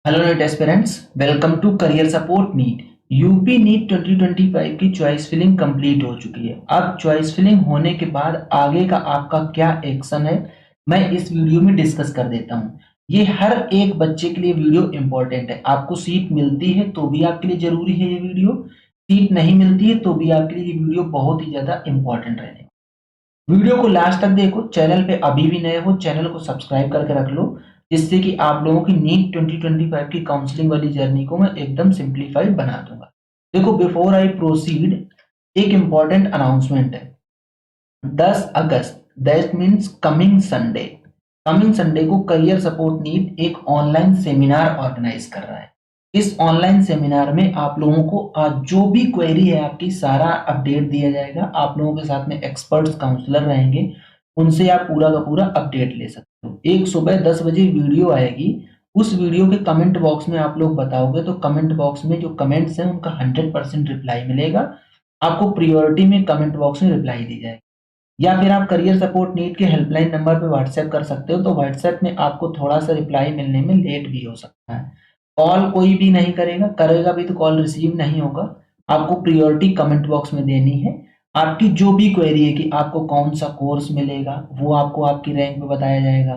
Hello NEET aspirants, welcome to career support NEET. UP NEET 2025 की choice filling complete हो चुकी है। अब चॉइस फिलिंग होने के बाद आगे का आपका क्या एक्शन है, मैं इस वीडियो में डिस्कस कर देता हूं। ये हर एक बच्चे के लिए वीडियो इंपॉर्टेंट है। आपको सीट मिलती है तो भी आपके लिए जरूरी है ये वीडियो, सीट नहीं मिलती है तो भी आपके लिए ये वीडियो बहुत ही ज्यादा इंपॉर्टेंट रहने। वीडियो को लास्ट तक देखो। चैनल पे अभी भी नए हो, चैनल को सब्सक्राइब करके रख लो, जिससे कि आप लोगों की नीट 2025 की काउंसलिंग वाली जर्नी को मैं एकदम सिंप्लीफाइड बना दूंगा। देखो, बिफोर आई प्रोसीड, एक इंपॉर्टेंट अनाउंसमेंट है। 10 अगस्त, दैट मीन्स कमिंग संडे को करियर सपोर्ट नीट एक ऑनलाइन सेमिनार ऑर्गेनाइज कर रहा है। इस ऑनलाइन सेमिनार में आप लोगों को जो भी क्वेरी है आपकी, सारा अपडेट दिया जाएगा। आप लोगों के साथ में एक्सपर्ट्स काउंसलर रहेंगे, उनसे आप पूरा का पूरा अपडेट ले सकते हो। एक सुबह 10 बजे वीडियो आएगी। उस वीडियो के कमेंट बॉक्स में आप लोग बताओगे तो कमेंट बॉक्स में जो कमेंट्स हैं उनका 100% रिप्लाई मिलेगा। आपको प्रियोरिटी में कमेंट बॉक्स में रिप्लाई दी जाएगी। या फिर आप करियर सपोर्ट नीट के हेल्पलाइन नंबर पे व्हाट्सएप कर सकते हो, तो व्हाट्सएप में आपको थोड़ा सा रिप्लाई मिलने में लेट भी हो सकता है। कॉल कोई भी नहीं करेगा, करेगा भी तो कॉल रिसीव नहीं होगा। आपको प्रियोरिटी कमेंट बॉक्स में देनी है। आपकी जो भी क्वेरी है कि आपको कौन सा कोर्स मिलेगा, वो आपको आपकी रैंक में बताया जाएगा।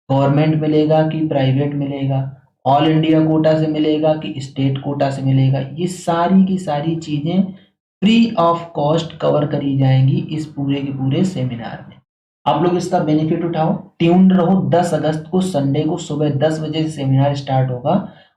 गवर्नमेंट मिलेगा कि प्राइवेट मिलेगा, ऑल इंडिया कोटा से मिलेगा कि स्टेट कोटा से मिलेगा, ये सारी की सारी चीजें फ्री ऑफ कॉस्ट कवर करी जाएंगी इस पूरे के पूरे सेमिनार में। आप लोग इसका बेनिफिट उठाओ, ट्यून्ड रहो। 10 अगस्त को संडे को सुबह 10 बजे से सेमिनार स्टार्ट होगा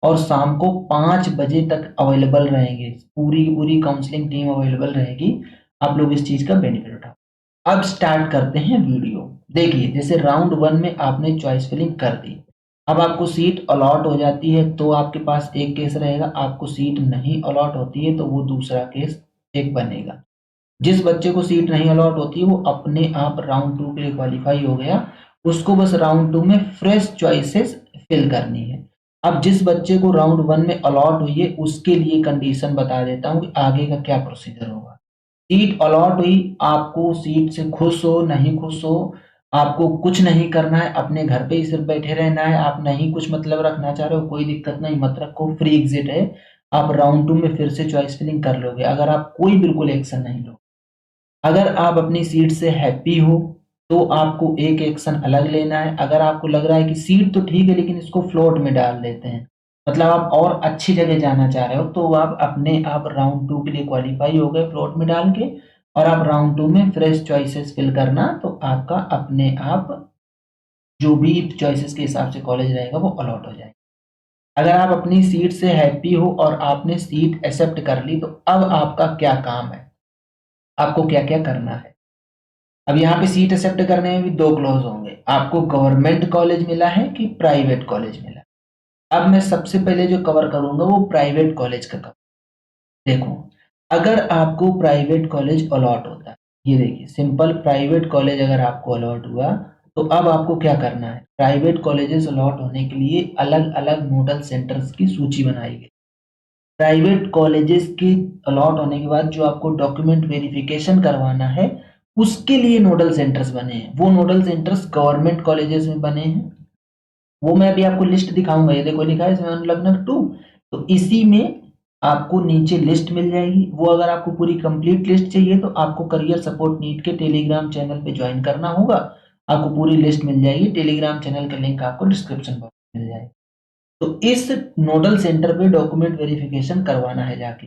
और शाम को 5 बजे तक अवेलेबल रहेंगे। पूरी की पूरी काउंसलिंग टीम अवेलेबल रहेगी। आप लोग इस चीज का बेनिफिट उठाओ। अब स्टार्ट करते हैं वीडियो। देखिए, जैसे राउंड 1 में आपने चॉइस फिलिंग कर दी, अब आपको सीट अलॉट हो जाती है तो आपके पास एक केस रहेगा। आपको सीट नहीं अलॉट होती है तो वो दूसरा केस एक बनेगा। जिस बच्चे को सीट नहीं अलॉट होती वो अपने आप राउंड 2 के लिए क्वालिफाई हो गया। उसको बस राउंड 2 में फ्रेश चॉइसेस फिल करनी है। अब जिस बच्चे को राउंड 1 में अलॉट हुई है उसके लिए कंडीशन बता देता हूँ कि आगे का क्या प्रोसीजर होगा। सीट अलॉट हुई, आपको सीट से खुश हो नहीं खुश हो, आपको कुछ नहीं करना है, अपने घर पे ही सिर्फ बैठे रहना है। आप नहीं कुछ मतलब रखना चाह रहे हो, कोई दिक्कत नहीं, मत रखो, फ्री एग्जिट है। आप राउंड 2 में फिर से चॉइस फिलिंग कर लोगे अगर आप कोई बिल्कुल एक्शन नहीं लो। अगर आप अपनी सीट से हैप्पी हो तो आपको एक एक्शन अलग लेना है। अगर आपको लग रहा है कि सीट तो ठीक है लेकिन इसको फ्लोट में डाल देते हैं, मतलब आप और अच्छी जगह जाना चाह रहे हो, तो आप अपने आप राउंड 2 के लिए क्वालिफाई हो गए फ्लोट में डाल के। और आप राउंड 2 में फ्रेश चॉइसेस फिल करना, तो आपका अपने आप जो भी चॉइसेस के हिसाब से कॉलेज रहेगा वो अलॉट हो जाएगा। अगर आप अपनी सीट से हैप्पी हो और आपने सीट एक्सेप्ट कर ली, तो अब आपका क्या काम है, आपको क्या क्या करना है। अब यहाँ पे सीट एक्सेप्ट करने में भी दो क्लॉज होंगे। आपको गवर्नमेंट कॉलेज मिला है कि प्राइवेट कॉलेज मिला है। अब मैं सबसे पहले जो कवर करूंगा वो प्राइवेट कॉलेज का कवर। देखो, अगर आपको प्राइवेट कॉलेज अलॉट होता है, ये देखिए सिंपल, प्राइवेट कॉलेज अगर आपको अलॉट हुआ तो अब आपको क्या करना है। प्राइवेट कॉलेजेस अलॉट होने के लिए अलग अलग नोडल सेंटर्स की सूची बनाई गई। प्राइवेट कॉलेजेस के अलॉट होने के बाद जो आपको डॉक्यूमेंट वेरिफिकेशन करवाना है उसके लिए नोडल सेंटर्स बने हैं। वो नोडल सेंटर्स गवर्नमेंट कॉलेजेस में बने हैं। वो मैं अभी आपको लिस्ट दिखाऊंगा। ये देखो लिखा है इसमें अनुलग्नक 2, तो इसी में आपको नीचे लिस्ट मिल जाएगी। वो अगर आपको पूरी कंप्लीट लिस्ट चाहिए तो आपको करियर सपोर्ट नीट के टेलीग्राम चैनल पे ज्वाइन करना होगा। आपको पूरी लिस्ट मिल जाएगी। टेलीग्राम चैनल का लिंक आपको डिस्क्रिप्शन बॉक्स में मिल जाएगा। तो इस नोडल सेंटर पे डॉक्यूमेंट वेरिफिकेशन करवाना है जाके।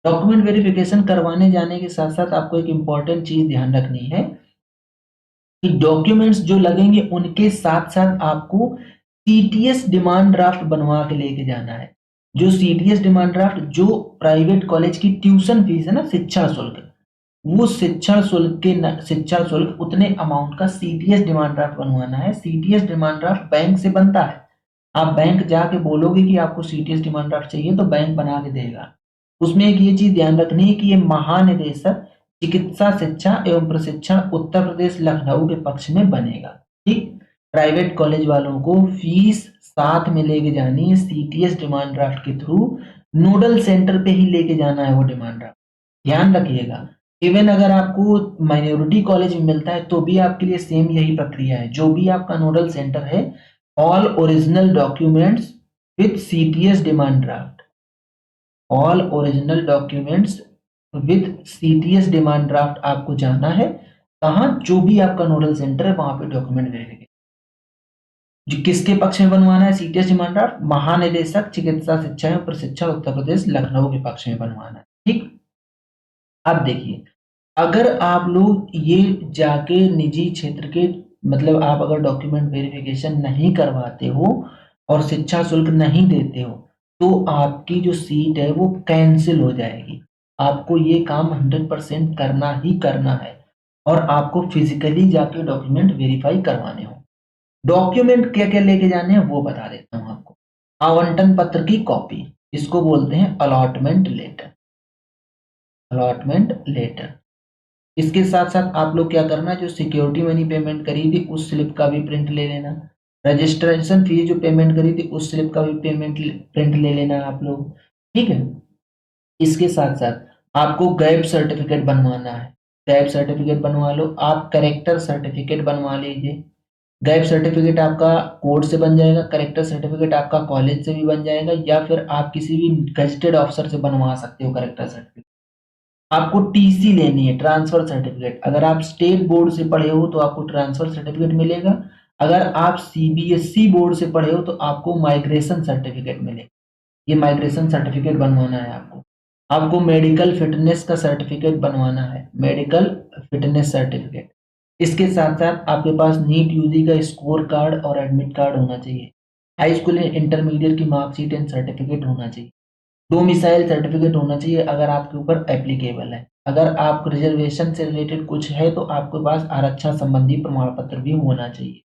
डॉक्यूमेंट वेरिफिकेशन करवाने जाने के साथ साथ आपको एक इंपॉर्टेंट चीज ध्यान रखनी है कि डॉक्यूमेंट्स जो लगेंगे उनके साथ साथ आपको सीटीएस डिमांड ड्राफ्ट बनवा के लेके जाना है। जो सीटीएस डिमांड ड्राफ्ट, जो प्राइवेट कॉलेज की ट्यूशन फीस है ना, शिक्षण शुल्क, वो शिक्षण शुल्क उतने अमाउंट का सीटीएस डिमांड ड्राफ्ट बनवाना है। सीटीएस डिमांड ड्राफ्ट बैंक से बनता है। आप बैंक जाके बोलोगे कि आपको सीटीएस डिमांड ड्राफ्ट चाहिए तो बैंक बना के देगा। उसमें एक ये चीज ध्यान रखनी है कि ये महानिदेशक चिकित्सा शिक्षा एवं प्रशिक्षण उत्तर प्रदेश लखनऊ के पक्ष में बनेगा। ठीक, प्राइवेट कॉलेज वालों को फीस साथ में लेके जानी है। सीटीएस डिमांड ड्राफ्ट के थ्रू नोडल सेंटर पे ही लेके जाना है वो डिमांड ड्राफ्ट। ध्यान रखिएगा, इवन अगर आपको माइनॉरिटी कॉलेज में मिलता है तो भी आपके लिए सेम यही प्रक्रिया है। जो भी आपका नोडल सेंटर है, all original documents with CTS demand draft, all original documents with CTS demand draft आपको जाना है। कहाँ? जो भी आपका नोडल सेंटर है वहां पे डॉक्यूमेंट वेरिफिकेशन जो किसके पक्ष में बनवाना है CTS डिमांड ड्राफ्ट? महानिदेशक चिकित्सा शिक्षा एवं प्रशिक्षण उत्तर प्रदेश लखनऊ के पक्ष में बनवाना है। ठीक, अब देखिए, अगर आप लोग ये जाके निजी क्षेत्र के मतलब आप अगर डॉक्यूमेंट वेरिफिकेशन नहीं करवाते हो और शिक्षा शुल्क नहीं देते हो तो आपकी जो सीट है वो कैंसिल हो जाएगी। आपको ये काम 100% करना ही करना है और आपको फिजिकली जाके डॉक्यूमेंट वेरीफाई करवाने हो। डॉक्यूमेंट क्या क्या लेके जाने हैं वो बता देता हूँ आपको। आवंटन पत्र की कॉपी, इसको बोलते हैं अलॉटमेंट लेटर। अलॉटमेंट लेटर, इसके साथ साथ आप लोग क्या करना, जो सिक्योरिटी मनी पेमेंट करी थी उस स्लिप का भी प्रिंट ले लेना। रजिस्ट्रेशन फीस जो पेमेंट करी थी उस स्लिप का भी पेमेंट प्रिंट ले लेना आप लोग। ठीक है, इसके साथ साथ आपको गैप सर्टिफिकेट बनवाना है। गैप सर्टिफिकेट बनवा लो, आप करेक्टर सर्टिफिकेट बनवा लीजिए। गैप सर्टिफिकेट आपका कोर्ट से बन जाएगा, करेक्टर सर्टिफिकेट आपका कॉलेज से भी बन जाएगा, या फिर आप किसी भी गजेटेड ऑफिसर से बनवा सकते हो करेक्टर सर्टिफिकेट। आपको टीसी लेनी है, ट्रांसफर सर्टिफिकेट। अगर आप स्टेट बोर्ड से पढ़े हो तो आपको ट्रांसफर सर्टिफिकेट मिलेगा। अगर आप CBSE बोर्ड से पढ़े हो तो आपको माइग्रेशन सर्टिफिकेट मिलेगा। ये माइग्रेशन सर्टिफिकेट बनवाना है आपको। आपको मेडिकल फिटनेस का सर्टिफिकेट बनवाना है, मेडिकल फिटनेस सर्टिफिकेट। इसके साथ साथ आपके पास नीट यूजी का स्कोर कार्ड और एडमिट कार्ड होना चाहिए। हाई स्कूल एंड इंटरमीडिएट की मार्कशीट एंड सर्टिफिकेट होना चाहिए। डोमिसाइल सर्टिफिकेट होना चाहिए अगर आपके ऊपर एप्लीकेबल है। अगर आप रिजर्वेशन से रिलेटेड कुछ है तो आपके पास आरक्षण संबंधी प्रमाण पत्र भी होना चाहिए।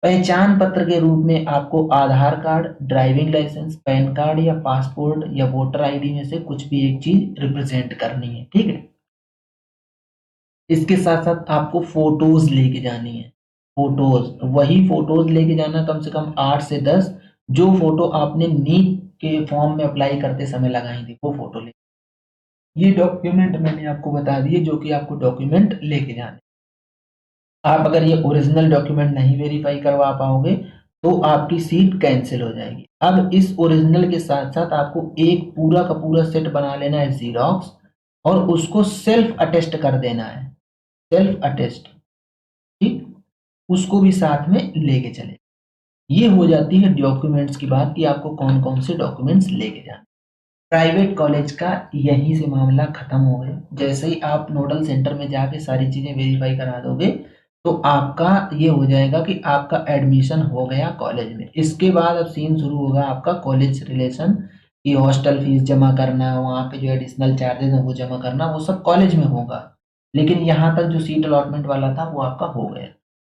पहचान पत्र के रूप में आपको Aadhaar card, driving licence, pan card या पासपोर्ट या वोटर आईडी में से कुछ भी एक चीज रिप्रेजेंट करनी है। ठीक है, इसके साथ साथ आपको फोटोज लेके जानी है। फोटोज, वही फोटोज लेके जाना, कम से कम 8 से 10, जो फोटो आपने नीट के फॉर्म में अप्लाई करते समय लगाई थी वो फोटो ले। ये डॉक्यूमेंट मैंने आपको बता दिए जो कि आपको डॉक्यूमेंट लेके जाने। आप अगर ये ओरिजिनल डॉक्यूमेंट नहीं वेरीफाई करवा पाओगे तो आपकी सीट कैंसिल हो जाएगी। अब इस ओरिजिनल के साथ साथ आपको एक पूरा का पूरा सेट बना लेना है जीरोक्स, और उसको सेल्फ अटेस्ट कर देना है। सेल्फ अटेस्ट, ठीक, उसको भी साथ में लेके चले। ये हो जाती है डॉक्यूमेंट्स की बात कि आपको कौन कौन से डॉक्यूमेंट्स लेके जाने। प्राइवेट कॉलेज का यहीं से मामला खत्म हो गया। जैसे ही आप नोडल सेंटर में जाके सारी चीजें वेरीफाई करा दोगे तो आपका ये हो जाएगा कि आपका एडमिशन हो गया कॉलेज में। इसके बाद अब सीन शुरू होगा आपका कॉलेज रिलेशन की, हॉस्टल फीस जमा करना, वहाँ पे जो एडिशनल चार्जेस है वो जमा करना, वो सब कॉलेज में होगा। लेकिन यहाँ तक जो सीट अलॉटमेंट वाला था वो आपका हो गया।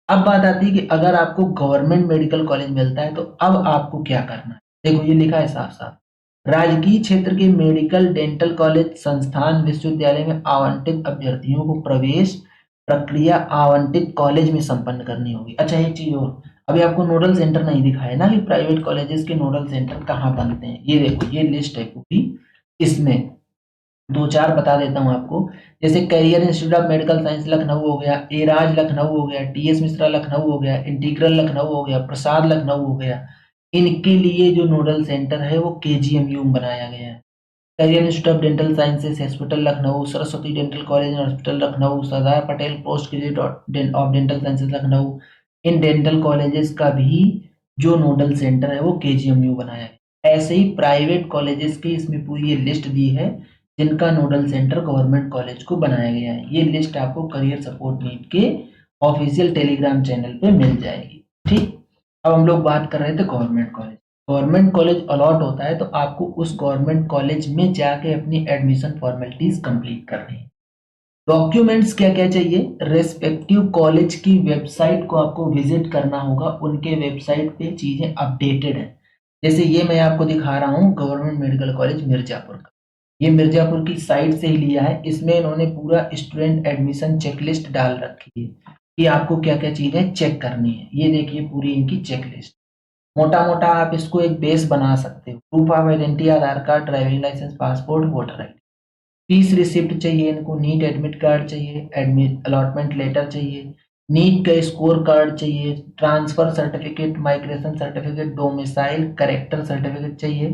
अब बात आती है कि अगर आपको गवर्नमेंट मेडिकल कॉलेज मिलता है तो अब आपको क्या करना है। देखो ये लिखा है साफ साफ, राजकीय क्षेत्र के मेडिकल डेंटल कॉलेज संस्थान विश्वविद्यालय में आवंटित अभ्यर्थियों को प्रवेश प्रक्रिया आवंटित कॉलेज में संपन्न करनी होगी। अच्छा एक चीज और, अभी आपको नोडल सेंटर नहीं दिखाया ना कि प्राइवेट कॉलेजेस के नोडल सेंटर कहाँ बनते हैं। ये देखो ये लिस्ट है पूरी, इसमें दो चार बता देता हूँ आपको। जैसे career institute of medical science Lucknow हो गया, एराज लखनऊ हो गया, TS मिश्रा लखनऊ हो गया, इंटीग्रल लखनऊ हो गया, प्रसाद लखनऊ हो गया। इनके लिए जो नोडल सेंटर है वो KGMU में बनाया गया है। Career institute of dental sciences hospital Lucknow, Saraswati dental college and hospital Lucknow, Sardar Patel post graduate of dental sciences Lucknow. In dental colleges का भी जो नोडल सेंटर है वो KGMU बनाया है। ऐसे ही प्राइवेट कॉलेजेस की इसमें पूरी ये लिस्ट दी है जिनका नोडल सेंटर गवर्नमेंट कॉलेज को बनाया गया है। ये लिस्ट आपको करियर सपोर्ट नीट के ऑफिशियल टेलीग्राम चैनल पे मिल जाएगी। ठीक, अब हम लोग बात कर रहे थे government college. Government college allot होता है तो आपको उस गवर्नमेंट कॉलेज में जाके अपनी एडमिशन फॉर्मेलिटीज कंप्लीट करनी है। डॉक्यूमेंट्स क्या क्या चाहिए, रेस्पेक्टिव कॉलेज की वेबसाइट को आपको विजिट करना होगा। उनके वेबसाइट पे चीजें अपडेटेड है। जैसे ये मैं आपको दिखा रहा हूँ गवर्नमेंट मेडिकल कॉलेज मिर्जापुर का, ये मिर्जापुर की साइट से ही लिया है। इसमें इन्होंने पूरा स्टूडेंट एडमिशन चेकलिस्ट डाल रखी है कि आपको क्या क्या चीजें चेक करनी है। ये देखिए पूरी इनकी चेकलिस्ट, मोटा मोटा आप इसको एक बेस बना सकते हो। Proof of identity, Aadhaar card, driving licence, passport, voter ID. Fees receipt चाहिए इनको, नीट एडमिट कार्ड चाहिए, एडमिट अलॉटमेंट लेटर चाहिए, नीट का स्कोर कार्ड चाहिए, transfer certificate, migration certificate, domicile character certificate चाहिए।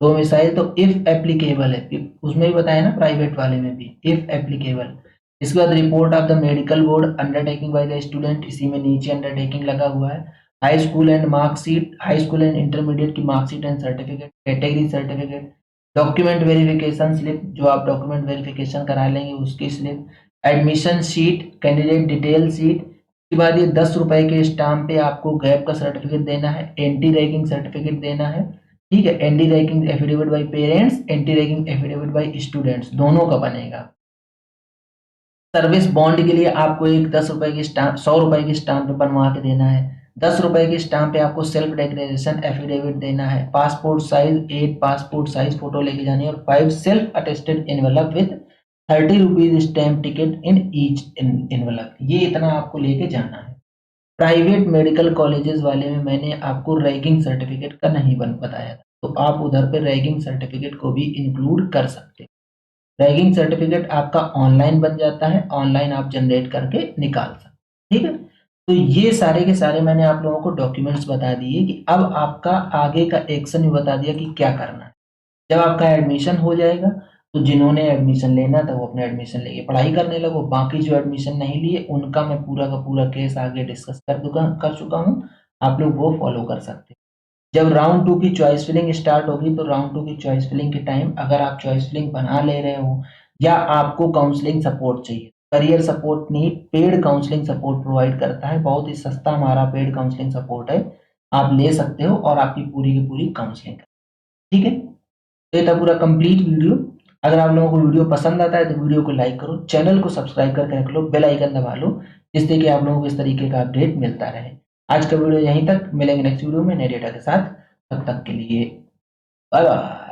डोमिसाइल तो इफ एप्लीकेबल है, उसमें भी बताया ना प्राइवेट वाले में भी इफ एप्लीकेबल। इसके बाद report of the medical board undertaking by the student, इसी में नीचे अंडरटेकिंग लगा हुआ है। High school and marksheet, high school and intermediate की marksheet and certificate, category certificate, document verification slip, जो आप डॉक्यूमेंट वेरिफिकेशन करा लेंगे उसकी slip, admission sheet, candidate detail sheet. उसके बाद ये 10 रुपए के स्टाम्प पे आपको गैप का सर्टिफिकेट देना है, एंटी रैगिंग सर्टिफिकेट देना है, ठीक है। Anti ragging affidavit by parents, anti ragging affidavit by students, दोनों का बनेगा। सर्विस बॉन्ड के लिए आपको एक 10 रुपए की स्टाम्प, 100 रुपए की स्टाम्प बनवा के देना है। 10 रुपए की स्टाम्प पे आपको सेल्फ डिक्लेरेशन एफिडेविट देना है। Passport size 8 passport size photo लेके जानी है और 5 self attested envelope with 30 rupees stamp ticket in each envelope, ये इतना आपको लेके जाना है। प्राइवेट मेडिकल कॉलेजेस वाले में मैंने आपको रैगिंग सर्टिफिकेट का नहीं बताया था, तो आप उधर पे रैगिंग सर्टिफिकेट को भी इंक्लूड कर सकते हैं। रैगिंग सर्टिफिकेट आपका ऑनलाइन बन जाता है, ऑनलाइन आप जनरेट करके निकाल सकते हैं, ठीक है। तो ये सारे के सारे मैंने आप लोगों को डॉक्यूमेंट्स बता दिए कि अब आपका आगे का एक्शन भी बता दिया कि क्या करना है। जब आपका एडमिशन हो जाएगा तो जिन्होंने एडमिशन लेना था वो अपना एडमिशन लेके पढ़ाई करने लगो, बाकी जो एडमिशन नहीं लिए उनका मैं पूरा का पूरा केस आगे डिस्कस कर चुका हूँ, आप लोग वो फॉलो कर सकते हैं। जब राउंड 2 की चॉइस फिलिंग स्टार्ट होगी तो राउंड 2 की चॉइस फिलिंग के टाइम अगर आप चॉइस फिलिंग बना ले रहे हो या आपको काउंसलिंग सपोर्ट चाहिए, career support NEET paid counselling support provide करता है, बहुत ही सस्ता हमारा पेड काउंसलिंग सपोर्ट है, आप ले सकते हो और आपकी पूरी की पूरी काउंसलिंग, ठीक है। तो ये था पूरा कंप्लीट वीडियो। अगर आप लोगों को वीडियो पसंद आता है तो वीडियो को लाइक करो, चैनल को सब्सक्राइब करके रख लो, बेल आइकन दबा लो, जिससे कि आप लोगों को इस तरीके का अपडेट मिलता रहे। आज का वीडियो यहीं तक, मिलेंगे नेक्स्ट वीडियो में नए डेटा के साथ, तब तक के लिए बाय बाय।